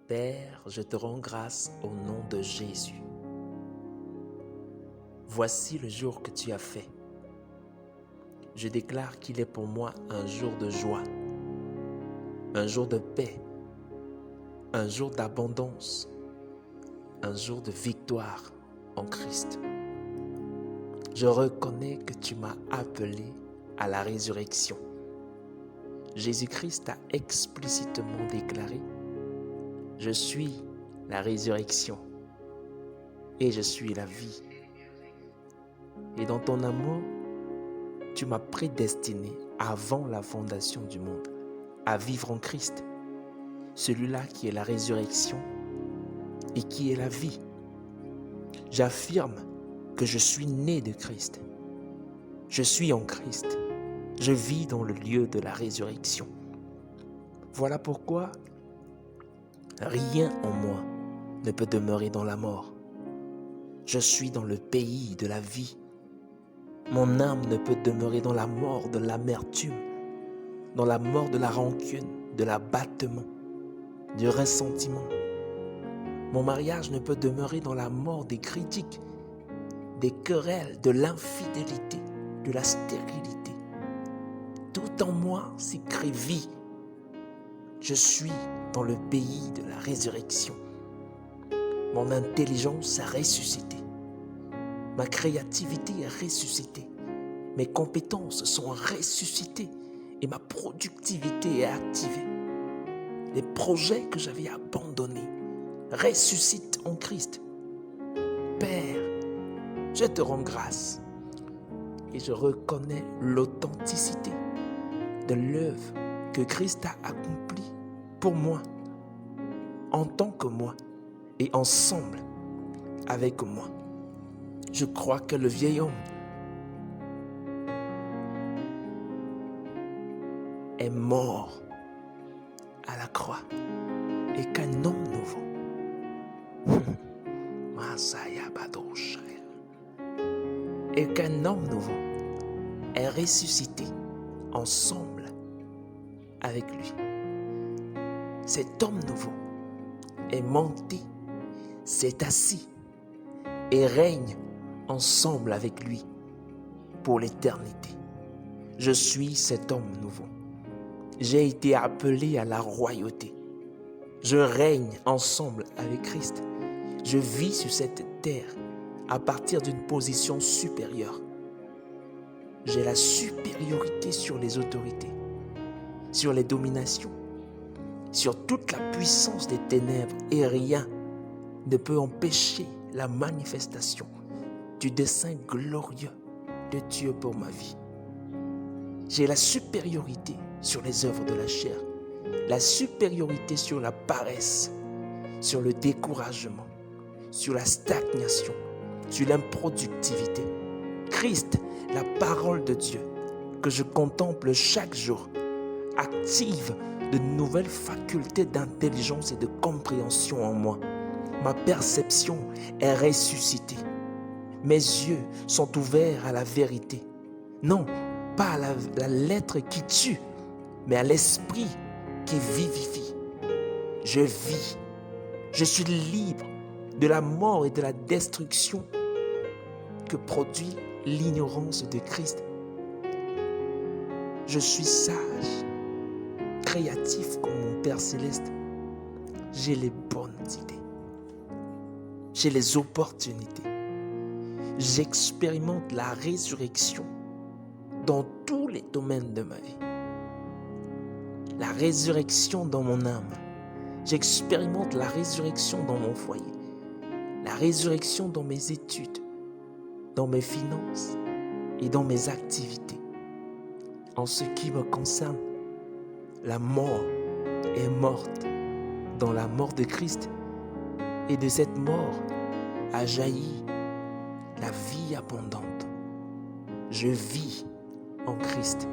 Père, je te rends grâce au nom de Jésus. Voici le jour que tu as fait. Je déclare qu'il est pour moi un jour de joie, un jour de paix, un jour d'abondance, un jour de victoire en Christ. Je reconnais que tu m'as appelé à la résurrection. Jésus-Christ a explicitement déclaré: je suis la résurrection et je suis la vie. Et dans ton amour, tu m'as prédestiné avant la fondation du monde à vivre en Christ, celui-là qui est la résurrection et qui est la vie. J'affirme que je suis né de Christ. Je suis en Christ. Je vis dans le lieu de la résurrection. Voilà pourquoi rien en moi ne peut demeurer dans la mort. Je suis dans le pays de la vie. Mon âme ne peut demeurer dans la mort de l'amertume, dans la mort de la rancune, de l'abattement, du ressentiment. Mon mariage ne peut demeurer dans la mort des critiques, des querelles, de l'infidélité, de la stérilité. Tout en moi s'écrit vie. Je suis dans le pays de la résurrection. Mon intelligence a ressuscité. Ma créativité est ressuscitée. Mes compétences sont ressuscitées et ma productivité est activée. Les projets que j'avais abandonnés ressuscitent en Christ. Père, je te rends grâce et je reconnais l'authenticité de l'œuvre que Christ a accomplie pour moi, en tant que moi et ensemble avec moi. Je crois que le vieil homme est mort à la croix et qu'un homme nouveau, et qu'un homme nouveau est ressuscité ensemble avec lui. Cet homme nouveau est monté, s'est assis et règne ensemble avec lui pour l'éternité. Je suis cet homme nouveau. J'ai été appelé à la royauté. Je règne ensemble avec Christ. Je vis sur cette terre à partir d'une position supérieure. J'ai la supériorité sur les autorités, sur les dominations, sur toute la puissance des ténèbres, et rien ne peut empêcher la manifestation du dessein glorieux de Dieu pour ma vie. J'ai la supériorité sur les œuvres de la chair, la supériorité sur la paresse, sur le découragement, sur la stagnation, sur l'improductivité. Christ, la parole de Dieu, que je contemple chaque jour, active de nouvelles facultés d'intelligence et de compréhension en moi. Ma perception est ressuscitée. Mes yeux sont ouverts à la vérité. Non, pas à la lettre qui tue, mais à l'esprit qui vivifie. Je vis. Je suis libre de la mort et de la destruction que produit l'ignorance de Christ. Je suis sage, créatif comme mon Père Céleste. J'ai les bonnes idées. J'ai les opportunités. J'expérimente la résurrection dans tous les domaines de ma vie. La résurrection dans mon âme. J'expérimente la résurrection dans mon foyer. La résurrection dans mes études, dans mes finances et dans mes activités. En ce qui me concerne, la mort est morte dans la mort de Christ, et de cette mort a jailli la vie abondante. Je vis en Christ.